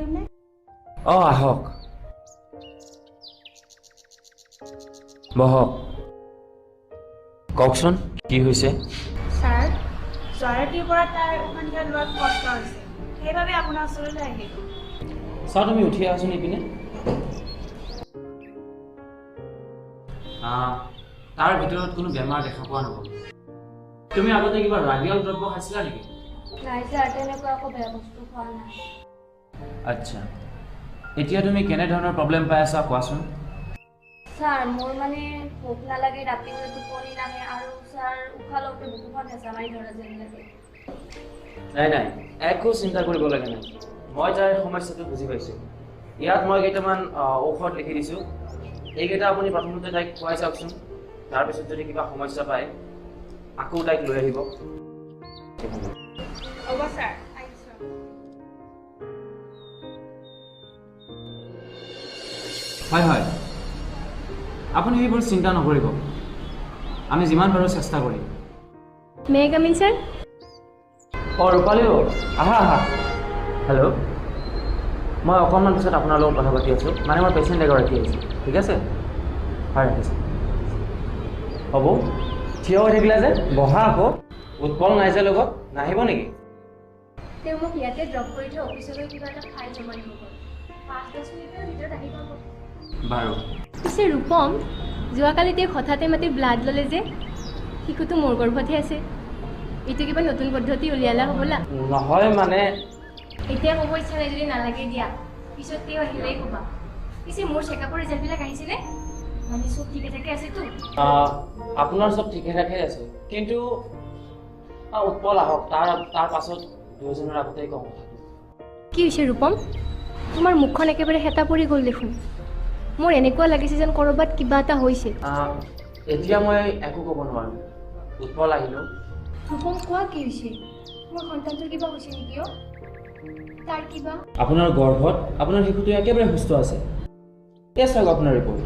পাৰিমনে? আহক বহক কওকচোন কি হৈছে ছাৰ যোৱা ৰাতিৰ পৰা তাৰ উশাহ নিশাহ লোৱাত কষ্ট হৈছে সেইবাবে আপোনাৰ ওচৰলৈ আহিলোঁ ছাৰ তুমি উঠি আহাচোন ইপিনে তাৰ ভিতৰত কোনো বেমাৰ দেখা পোৱা নগ'ল তুমি আগতে কিবা ৰাগিয়াল দ্ৰব্য খাইছিলা নেকি নাই ছাৰ তেনেকুৱা একো বেয়া বস্তু খোৱা নাই আচ্ছা এতিয়া তুমি কেনেধৰণৰ প্ৰব্লেম পাই আছা কোৱাচোন ছাৰ মোৰ মানে ভোক নালাগে ৰাতিপুৱা টোপনি নাহে আৰু ছাৰ উশাহ লওঁতে বুকুখন হেঁচা মাৰি ধৰা যেন লাগে নাই একো চিন্তা কৰিব লাগে নাই মই যাৰ সমস্যাটো বুজি পাইছোঁ ইয়াত মই কেইটামান ঔষধ লিখি দিছোঁ এইকেইটা আপুনি প্ৰথমতে তাইক খুৱাই চাওকচোন তাৰপিছত যদি কিবা সমস্যা পায় আকৌ তাইক লৈ আহিব হ'ব ছাৰ আহিছোঁ হয় আপুনি এইবোৰ চিন্তা নকৰিব আমি যিমান পাৰোঁ চেষ্টা কৰিম মে কাম ইন ছাৰ ৰূপালী আহা হেল্ল' মই অকণমান পিছত আপোনাৰ লগত কথা পাতি আছোঁ মানে মোৰ পেচেণ্ট এগৰাকী আহিছে ঠিক আছে হয় ৰাখিছোঁ হ'ব থিয় হৈ থাকিলে যে বহা আকৌ উৎপল নাই যে লগত নাহিব নেকি তেওঁ মোক ইয়াতে ড্ৰপ কৰি থৈ অফিচলৈ কিবা এটা ফাইল জমা দিব 5-10 মিনিটৰ ভিতৰত আহি পাব বাৰু পিছে ৰূপম যোৱাকালি তেওঁ হঠাতে মাতি ব্লাড ল'লে যে শিশুটো মোৰ গৰ্ভতহে আছে এইটো কিবা নতুন পদ্ধতি উলিয়ালা হ'বলা নহয় মানে এতিয়া ক'ব ইচ্ছা নাই যদি নালাগে দিয়া পিছত তেওঁ আহিলেই ক'বা পিছে মোৰ চেকআপৰ ৰিজাল্টবিলাক আহিছেনে মানে চব ঠিকে থাকে আছেতো আপোনাৰ চব ঠিকে ঠাকে আছে কিন্তু উৎপল আহক তাৰ পাছত দুজনৰ আগতেই কওঁ কথাটো কি হৈছে ৰূপম তোমাৰ মুখখন একেবাৰে হেতা পৰি গ'ল দেখোন মোৰ এনেকুৱা লাগিছে যেন ক'ৰবাত কিবা এটা হৈছে এতিয়া মই একো ক'ব নোৱাৰোঁ উৎপল আহিলোঁ ৰূপম কোৱা কি হৈছে মোৰ সন্তানটোৰ কিবা হৈছে নেকি তাৰ কিবা আপোনাৰ গৰ্ভত আপোনাৰ শিশুটো একেবাৰে সুস্থ আছে এয়া চাওক আপোনাৰ ৰিপৰ্ট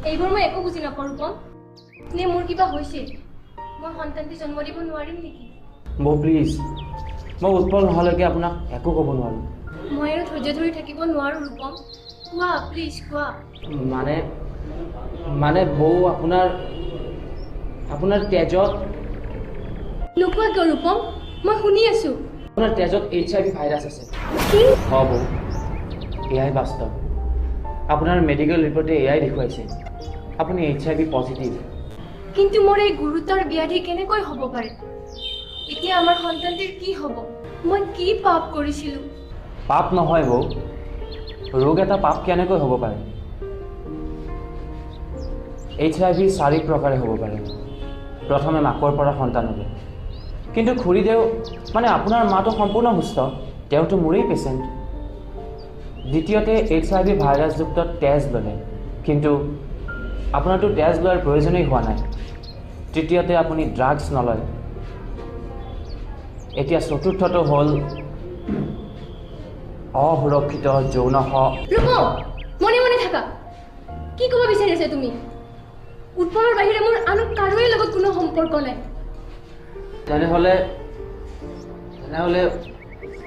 এইবোৰ মই একো বুজি নাপাওঁ ৰূপম নে মোৰ কিবা হৈছে মই সন্তানটি জন্ম দিব নোৱাৰিম নেকি বৌ প্লিজ মই উৎপল নোহোৱালৈকে আপোনাক একো ক'ব নোৱাৰোঁ মই আৰু ধৈৰ্য ধৰি থাকিব নোৱাৰোঁ ৰূপম কোৱা প্লিজ কোৱা মানে বৌ আপোনাৰ তেজত নোকোৱা কিয় ৰূপম মই শুনি আছোঁ আপোনাৰ তেজত HIV ভাইৰাছ আছে কি বৌ এয়াই বাস্তৱ আপোনাৰ মেডিকেল ৰিপৰ্টে এয়াই দেখুৱাইছে আপুনি HIV পজিটিভ কিন্তু মোৰ এই গুৰুতৰ ব্যাধি কেনেকৈ হ'ব পাৰে এতিয়া আমাৰ সন্তানটিৰ কি হ'ব মই কি পাপ কৰিছিলোঁ পাপ নহয় বৌ ৰোগ এটা পাপ কেনেকৈ হ'ব পাৰে HIV 4 প্ৰকাৰে হ'ব পাৰে প্ৰথমে মাকৰ পৰা সন্তানলৈ কিন্তু খুৰীদেউ মানে আপোনাৰ মাটো সম্পূৰ্ণ সুস্থ তেওঁতো মোৰেই পেচেণ্ট দ্বিতীয়তে HIV ভাইৰাছযুক্ত তেজ ল'লে কিন্তু আপোনাৰতো তেজ লোৱাৰ প্ৰয়োজনেই হোৱা নাই তৃতীয়তে আপুনি ড্ৰাগছ নলয় এতিয়া চতুৰ্থটো হ'ল অসুৰক্ষিত যৌন ৰূপম মনে মনে থাকা কি ক'ব বিচাৰিছা তুমি উৎপলৰ বাহিৰে মোৰ আন কাৰোৰে লগত কোনো সম্পৰ্ক নাই তেনেহ'লে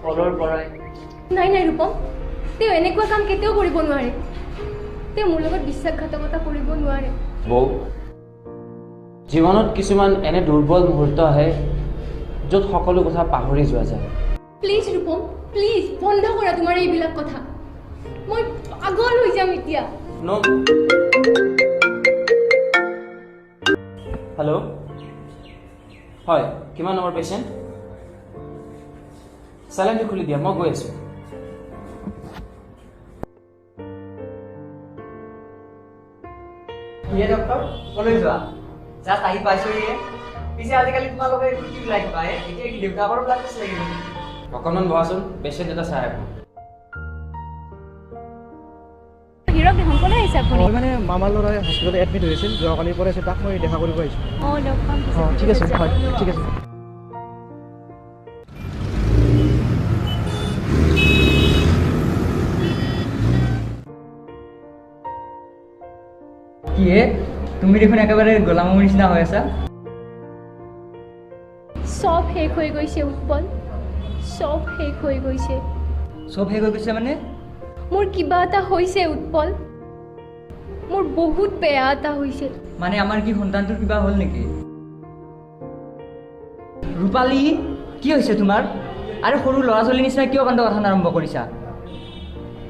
পলৰ পৰাই নাই ৰূপম তেওঁ এনেকুৱা কাম কেতিয়াও কৰিব নোৱাৰে তেওঁ মোৰ লগত বিশ্বাসঘাতকতা কৰিব নোৱাৰে বৌ জীৱনত কিছুমান এনে দুৰ্বল মুহূৰ্ত আহে য'ত সকলো কথা পাহৰি যোৱা যায় প্লিজ ৰূপম প্লিজ বন্ধ কৰা তোমাৰ এইবিলাক কথা মই পাগল হৈ যাম এতিয়া হেল্ল' হয় কিমান নম্বৰ পেচেণ্ট চেলেনটো খুলি দিয়া মই গৈ আছোঁ ইয়ে ডক্টৰ কলৈ যোৱা জাষ্ট আহি পাইছোঁহে পিছে আজিকালি তোমালোকে এইবোৰ কি ওলাই থকা এতিয়া কি দেউতাকৰ ব্লাড টেষ্ট লাগিব অকণমান বহাচোন পেচেণ্ট এটা চাই আহোঁ হিৰক দেখোন ক'লৈ আহিছে আপুনি মই মানে মামাৰ ল'ৰাই হস্পিটেলত এডমিট হৈ আছিল যোৱাকালিৰ পৰা আছে তাক মই দেখা কৰিব আহিছোঁ লগ পাম ঠিক আছে হয় ঠিক আছে কি তুমি দেখোন একেবাৰে গোলামৰ নিচিনা হৈ আছা চব শেষ হৈ গৈছে উৎপল, চব শেষ হৈ গৈছে। চব শেষ হৈ গৈছে মানে? মোৰ কিবা এটা হৈছে উৎপল, মোৰ বহুত বেয়া এটা হৈছে। মানে আমাৰ কি সন্তানটোৰ কিবা হ'ল নেকি? ৰূপালী, কি হৈছে তোমাৰ? আৰু সৰু ল'ৰা ছোৱালীৰ নিচিনা কিয় কাণ্ড কথা আৰম্ভ কৰিছা?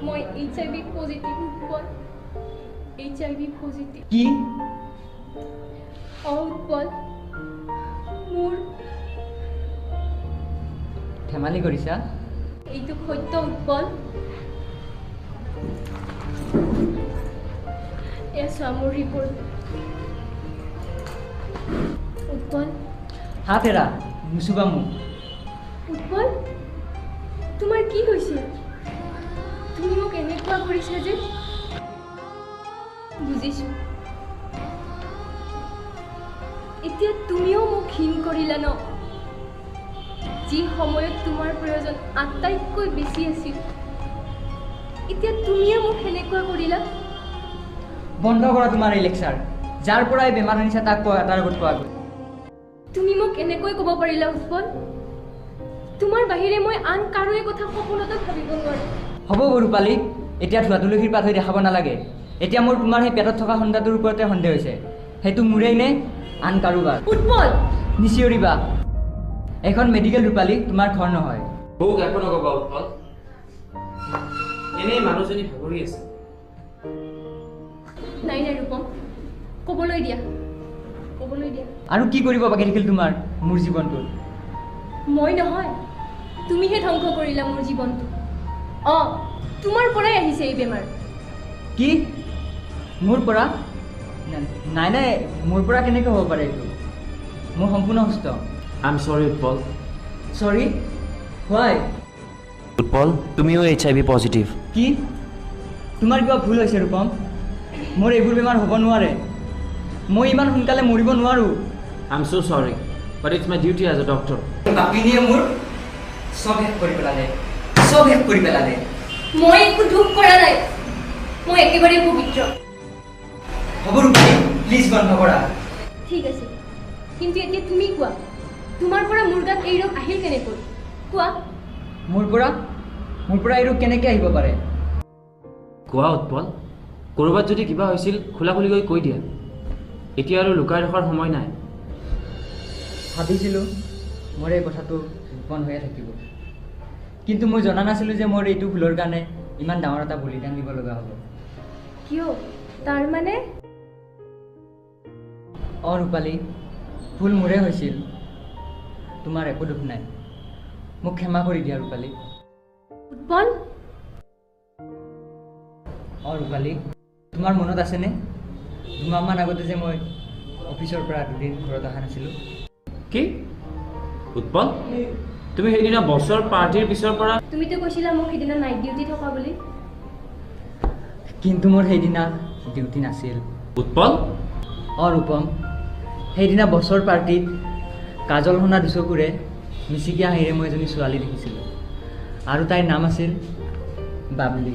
মই HIV positive Utpal, HIV positive. কি? উৎপল, মোৰ ধেমালি কৰিছা? এইটো সত্য উৎপল। এয়া চোৱা মোৰ ৰিপৰ্ট। উৎপল, হাত এৰা, নুচুবা মোক। উৎপল, তোমাৰ কি হৈছে? তুমি মোক এনেকুৱা কৰিছা যে? বুজিছো, এতিয়া তুমিও মোক ঘীণ কৰিলা ন? যি সময়ত তোমাৰ প্ৰয়োজন আটাইতকৈ বেছি আছিল, এতিয়া তুমিও মোক সেনেকুৱা কৰিলা। বন্ধ কৰা তোমাৰ এই লেকচাৰ। যাৰ পৰাই বেমাৰ আনিছা তাক কোৱা, তাৰ আগত কোৱা। তুমি মোক এনেকৈ ক'ব পাৰিলা উৎপল? তোমাৰ বাহিৰে মই আন কাৰোৱে কথা সপোনতো ভাবিব নোৱাৰো। হ'ব ৰূপালী, এতিয়া ধোৱা তুলসীৰ পাত হৈ দেখাব নালাগে। এতিয়া মোৰ তোমাৰ সেই পেটত থকা সন্তানটোৰ ওপৰতে সন্দেহ হৈছে। সেইটো মোৰেই নে আন কাৰোবাৰ? উৎপল, নিচিঞৰিবা। এখন মেডিকেল ৰূপালী, তোমাৰ ঘৰ নহয়। মোক একো নক'বা উৎপল, এনেই মানুহজনী ভাগৰি আছে। নাই নাই ৰূপম, ক'বলৈ দিয়া, ক'বলৈ দিয়া। আৰু কি কৰিব বাকী থাকিল তোমাৰ মোৰ জীৱনটোত? মই নহয়, তুমিহে ধ্বংস কৰিলা মোৰ জীৱনটো। তোমাৰ পৰাই আহিছে এই বেমাৰ। কি? মোৰ পৰা? নাই নাই, মোৰ পৰা কেনেকৈ হ'ব পাৰে এইটো? মোৰ সম্পূৰ্ণ সুস্থ। আই এম চৰি উৎপল। চৰি? হোৱাই? উৎপল, তুমিও HIV পজিটিভ। কি? তোমাৰ কিবা ভুল হৈছে ৰূপম। মোৰ এইবোৰ বেমাৰ হ'ব নোৱাৰে। মই ইমান সোনকালে মৰিব নোৱাৰোঁ। আই am so' sorry, but it's my duty as a doctor. বাপিনীয়ে মোৰ চব শেষ কৰি পেলালে, চব শেষ কৰি পেলালে। মই একো দুখ কৰা নাই, মই একেবাৰে পবিত্ৰ। হ'ব ৰূপালী, প্লিজ বন্ধ কৰা। ঠিক আছে, কিন্তু এতিয়া তুমি কোৱা, তোমাৰ পৰা মোৰ গাত এই ৰোগ আহিল কেনেকৈ? কোৱা। মোৰ পৰা এই ৰোগ কেনেকৈ আহিব পাৰে? কোৱা উৎপল, ক'ৰবাত যদি কিবা হৈছিল খোলাখুলিকৈ কৈ দিয়া। এতিয়া আৰু লুকাই ৰখাৰ সময় নাই। ভাবিছিলোঁ মোৰ এই কথাটো গোপন হৈয়ে থাকিব, কিন্তু মই জনা নাছিলোঁ যে মোৰ এইটো ভুলৰ কাৰণে ইমান ডাঙৰ এটা বলিদান দিব লগা হ'ব। কিয়? তাৰমানে? ৰূপালী, ভুল মোৰে হৈছিল, তোমাৰ একো দুখ নাই। মোক ক্ষমা কৰি দিয়া ৰূপালী। উৎপল, ৰূপালী, তোমাৰ মনত আছেনে 2 মাহমান আগতে যে মই অফিচৰ পৰা দুদিন ঘৰত অহা নাছিলোঁ? কি উৎপল, তুমি সেইদিনা বছৰ পাৰ্টিৰ পিছৰ পৰা? তুমিতো কৈছিলা মোক সেইদিনা নাইট ডিউটি থকা বুলি। কিন্তু মোৰ সেইদিনা ডিউটি নাছিল। উৎপল? ৰূপম, সেইদিনা বছৰ পাৰ্টিত কাজল সনা দুচকুৰে মিচিকীয়া হাঁহিৰে মই এজনী ছোৱালী দেখিছিলোঁ, আৰু তাইৰ নাম আছিল বাবলি।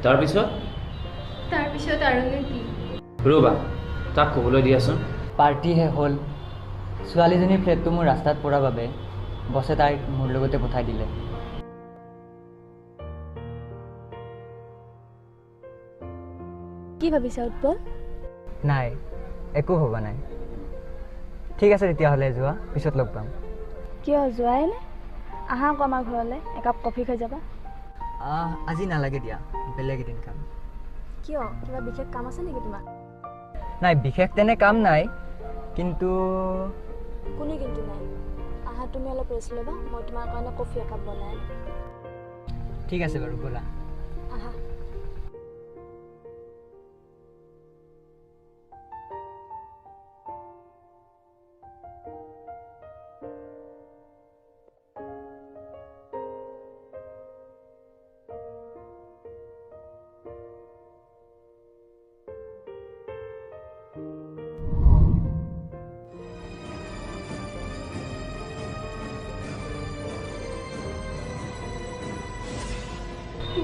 তাৰপিছত আৰুনো কি? ৰ'বা, তাক ক'বলৈ দিয়াচোন। পাৰ্টি শেষ হ'ল। ছোৱালীজনীৰ ফ্লেটটো মোৰ ৰাস্তাত পৰাৰ বাবে বছে তাইক মোৰ লগতে পঠাই দিলে। কি ভাবিছা উৎপল? নাই, একো ভবা নাই। ঠিক আছে তেতিয়াহ'লে, যোৱা, পিছত লগ পাম। কিয় যোৱাই নে? আহা আকৌ আমাৰ ঘৰলৈ, একাপ কফি খাই যাবা। আজি নালাগে দিয়া, বেলেগ এদিন খাম। কিয়, কিবা বিশেষ কাম আছে নেকি তোমাৰ? নাই, বিশেষ তেনে কাম নাই, কিন্তু কোনো কিন্তু নাই। আহা, তুমি অলপ ৰেষ্ট ল'বা, মই তোমাৰ কাৰণে কফি একাপ বনাই আনিম। ঠিক আছে বাৰু, ব'লা। আহা।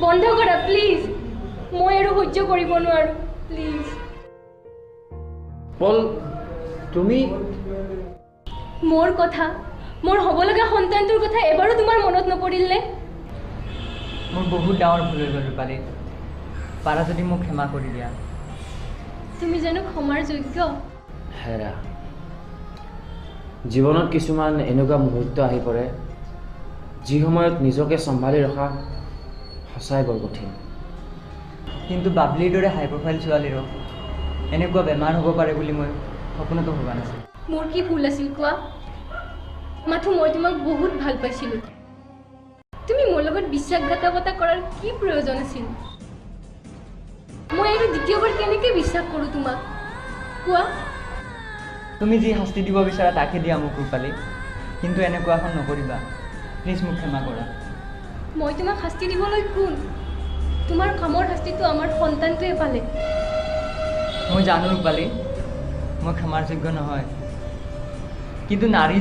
বন্ধ কৰা প্লিজ, মই আৰু সহ্য কৰিব নোৱাৰো, প্লিজ। পল, তুমি? মোৰ কথা মোৰ হ'ব লগা সন্তানটোৰ কথা এবাৰো তোমাৰ মনত নপৰিলনে? মোৰ বহুত ডাঙৰ ভুল হৈ গ'ল ৰূপালী। পাৰা যদি মোক ক্ষমা কৰি দিয়া। তুমি জানো ক্ষমাৰ যোগ্য? হেৰা, জীৱনত কিছুমান এনেকুৱা মুহূৰ্ত আহি পৰে যি সময়ত নিজকে চম্ভালি ৰখা সঁচাই বৰ কঠিন। কিন্তু বাবলিৰ দৰে হাই প্ৰফাইল ছোৱালীৰো এনেকুৱা বেমাৰ হ'ব পাৰে বুলি মই সপোনতো ভবা নাছিলোঁ। মোৰ কি ভুল আছিল কোৱা? মাথো মই তোমাক বহুত ভাল পাইছিলোঁ। তুমি মোৰ লগত বিশ্বাসঘাতকতা কৰাৰ কি প্ৰয়োজন আছিল? মই আৰু দ্বিতীয়বাৰ কেনেকৈ বিশ্বাস কৰোঁ তোমাক কোৱা? তুমি যি শাস্তি দিব বিচাৰা তাকে দিয়া মোক ৰূপালী, কিন্তু এনেকুৱা এখন নকৰিবা। প্লিজ মোক ক্ষমা কৰা। মই তোমাক শাস্তি দিবলৈ কোন? তোমাৰ কামৰ শাস্তিটো আমাৰ সন্তানটোৱে পালে। মই জানো ৰূপালী, মই ক্ষমাৰ যোগ্য নহয়, কিন্তু নাৰী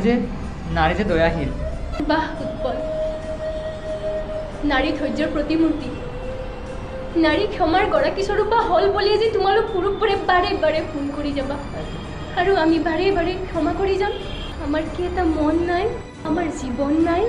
যে দয়াশীল। বাহ উৎপল, নাৰী ধৈৰ্যৰ প্ৰতিমূৰ্তি। নাৰী ক্ষমাৰ গৰাকী স্বৰূপা হ'ল বুলিয়ে যে তোমালোক পুৰুষবোৰে বাৰে বাৰে ফোন কৰি যাবা আৰু আমি বাৰে বাৰে ক্ষমা কৰি যাম। আমাৰ কি এটা মন নাই? আমাৰ জীৱন নাই?